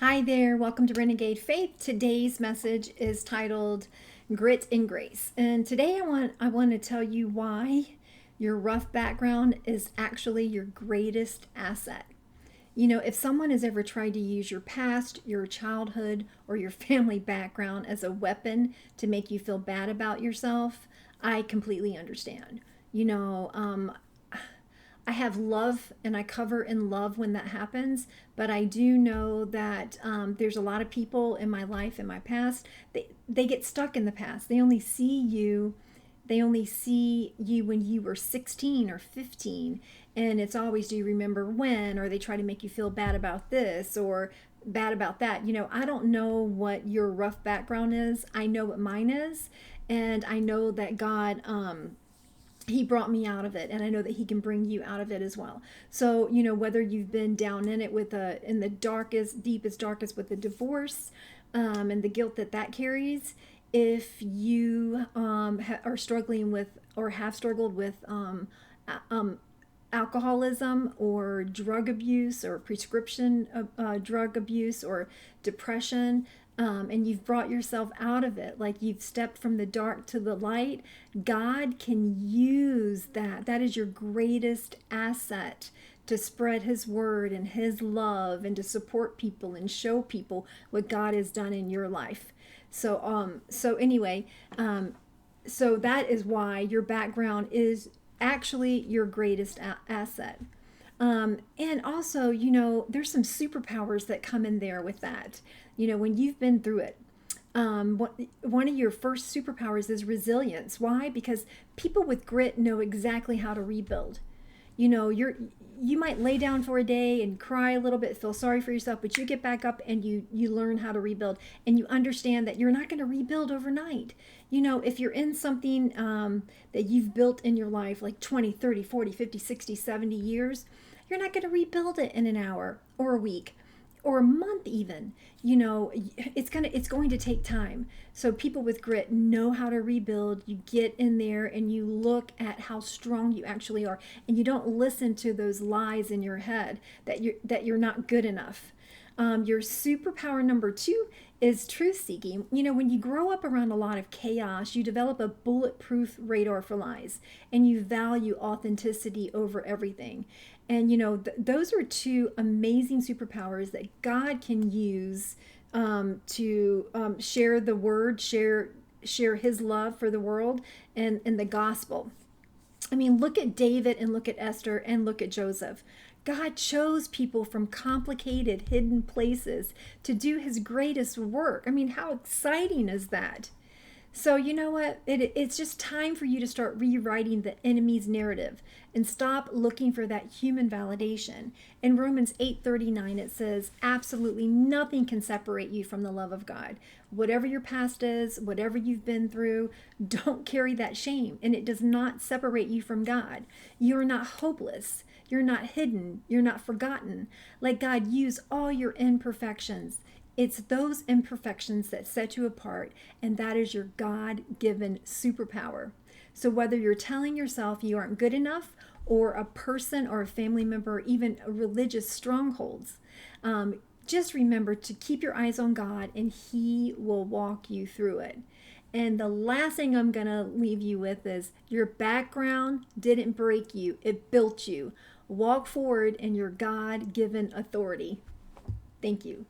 Hi there, welcome to Renegade Faith. Today's message is titled Grit and Grace. And today I want to tell you why your rough background is actually your greatest asset. You know, if someone has ever tried to use your past, your childhood, or your family background as a weapon to make you feel bad about yourself, I completely understand. You know, I have love and I cover in love when that happens, but I do know that there's a lot of people in my life, in my past, they get stuck in the past. They only see you when you were 16 or 15, and it's always, do you remember when? Or they try to make you feel bad about this or bad about that. You know, I don't know what your rough background is. I know what mine is, and I know that God, he brought me out of it, and I know that he can bring you out of it as well. So, you know, whether you've been down in it with in the darkest, deepest, darkest with a divorce, and the guilt that carries, if you are struggling with or have struggled with alcoholism or drug abuse or prescription drug abuse or depression, and you've brought yourself out of it, like you've stepped from the dark to the light, God can use that. That is your greatest asset, to spread his word and his love and to support people and show people what God has done in your life. So anyway, so that is why your background is actually your greatest asset. And also, you know, there's some superpowers that come in there with that. You know, when you've been through it, one of your first superpowers is resilience. Why? Because people with grit know exactly how to rebuild. You know, you might lay down for a day and cry a little bit, feel sorry for yourself, but you get back up and you learn how to rebuild, and you understand that you're not going to rebuild overnight. You know, if you're in something that you've built in your life like 20, 30, 40, 50, 60, 70 years, you're not going to rebuild it in an hour or a week or a month even. You know, it's going to take time. So people with grit know how to rebuild. You get in there and you look at how strong you actually are, and you don't listen to those lies in your head that you're not good enough. Your superpower number 2 is truth seeking. You know, when you grow up around a lot of chaos, you develop a bulletproof radar for lies, and you value authenticity over everything. And, you know, those are two amazing superpowers that God can use to share the word, share his love for the world and the gospel. I mean, look at David and look at Esther and look at Joseph. God chose people from complicated, hidden places to do his greatest work. I mean, how exciting is that? So, you know what? It's just time for you to start rewriting the enemy's narrative and stop looking for that human validation. In Romans 8:39, it says, absolutely nothing can separate you from the love of God. Whatever your past is, whatever you've been through, don't carry that shame, and it does not separate you from God. You're not hopeless. You're not hidden. You're not forgotten. Let God use all your imperfections. It's those imperfections that set you apart, and that is your God-given superpower. So whether you're telling yourself you aren't good enough, or a person or a family member, or even religious strongholds, just remember to keep your eyes on God, and he will walk you through it. And the last thing I'm going to leave you with is your background didn't break you, it built you. Walk forward in your God-given authority. Thank you.